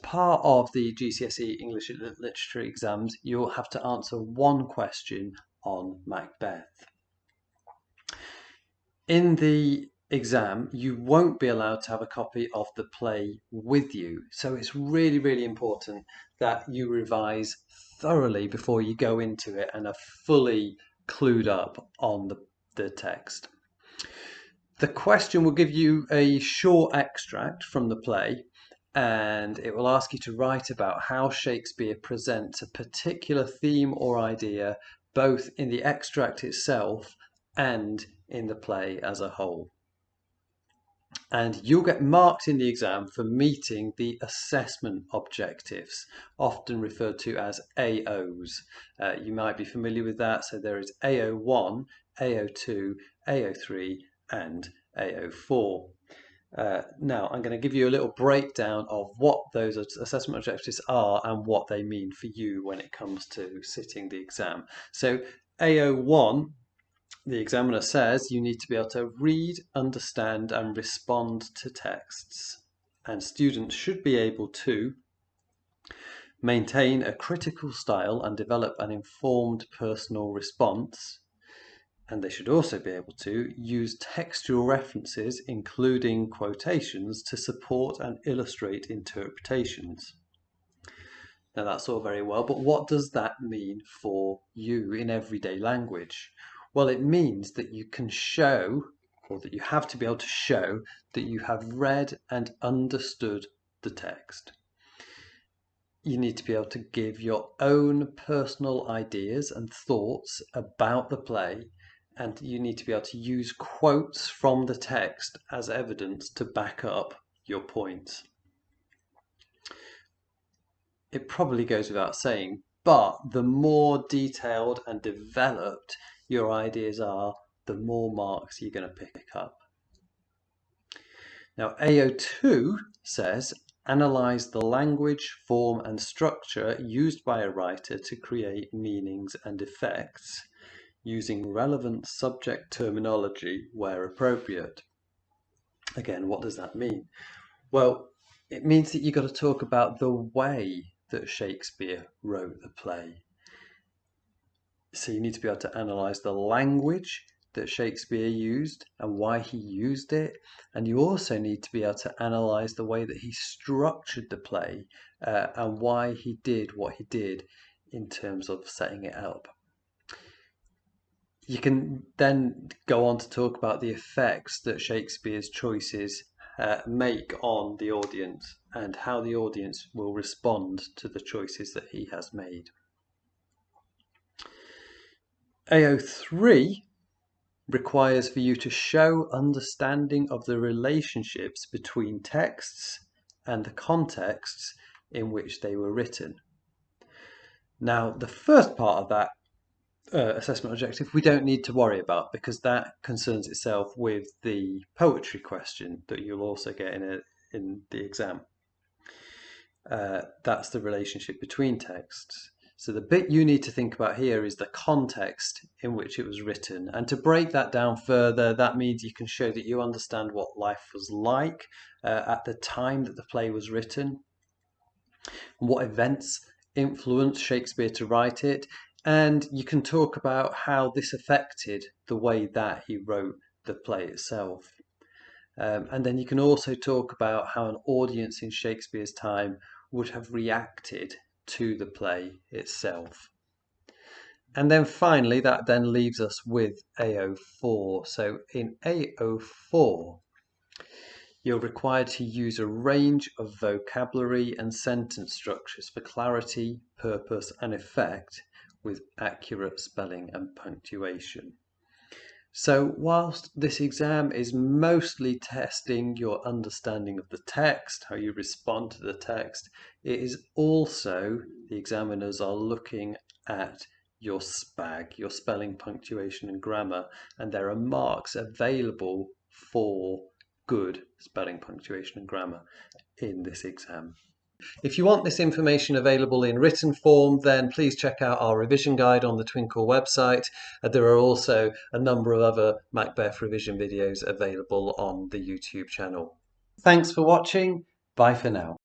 part of the GCSE English Literature exams, you'll have to answer one question on Macbeth. In the exam, you won't be allowed to have a copy of the play with you. So it's really, really important that you revise thoroughly before you go into it and are fully clued up on the text. The question will give you a short extract from the play, and it will ask you to write about how Shakespeare presents a particular theme or idea, both in the extract itself and in the play as a whole. And you'll get marked in the exam for meeting the assessment objectives, often referred to as AOs. You might be familiar with that. So there is AO1, AO2, AO3, and AO4. Now I'm going to give you a little breakdown of what those assessment objectives are and what they mean for you when it comes to sitting the exam. So AO1, the examiner says you need to be able to read, understand and respond to texts, and students should be able to maintain a critical style and develop an informed personal response. And they should also be able to use textual references, including quotations, to support and illustrate interpretations. Now that's all very well, but what does that mean for you in everyday language? Well, it means that you can show, or that you have to be able to show, that you have read and understood the text. You need to be able to give your own personal ideas and thoughts about the play, and you need to be able to use quotes from the text as evidence to back up your points. It probably goes without saying, but the more detailed and developed your ideas are, the more marks you're going to pick up. Now, AO2 says, analyse the language, form and structure used by a writer to create meanings and effects, using relevant subject terminology where appropriate. Again, what does that mean? Well, it means that you've got to talk about the way that Shakespeare wrote the play. So you need to be able to analyse the language that Shakespeare used and why he used it. And you also need to be able to analyse the way that he structured the play and why he did what he did in terms of setting it up. You can then go on to talk about the effects that Shakespeare's choices make on the audience and how the audience will respond to the choices that he has made. AO3 requires for you to show understanding of the relationships between texts and the contexts in which they were written. Now, the first part of that assessment objective we don't need to worry about, because that concerns itself with the poetry question that you'll also get in the exam. That's the relationship between texts. So the bit you need to think about here is the context in which it was written. And to break that down further, that means you can show that you understand what life was like at the time that the play was written, and what events influenced Shakespeare to write it. And you can talk about how this affected the way that he wrote the play itself. And then you can also talk about how an audience in Shakespeare's time would have reacted to the play itself. And then finally, that then leaves us with AO4. So in AO4, you're required to use a range of vocabulary and sentence structures for clarity, purpose, and effect, with accurate spelling and punctuation. So whilst this exam is mostly testing your understanding of the text, how you respond to the text, it is also, the examiners are looking at your SPAG, your spelling, punctuation and grammar, and there are marks available for good spelling, punctuation and grammar in this exam. If you want this information available in written form, then please check out our revision guide on the Twinkl website. There are also a number of other Macbeth revision videos available on the YouTube channel. Thanks for watching. Bye for now.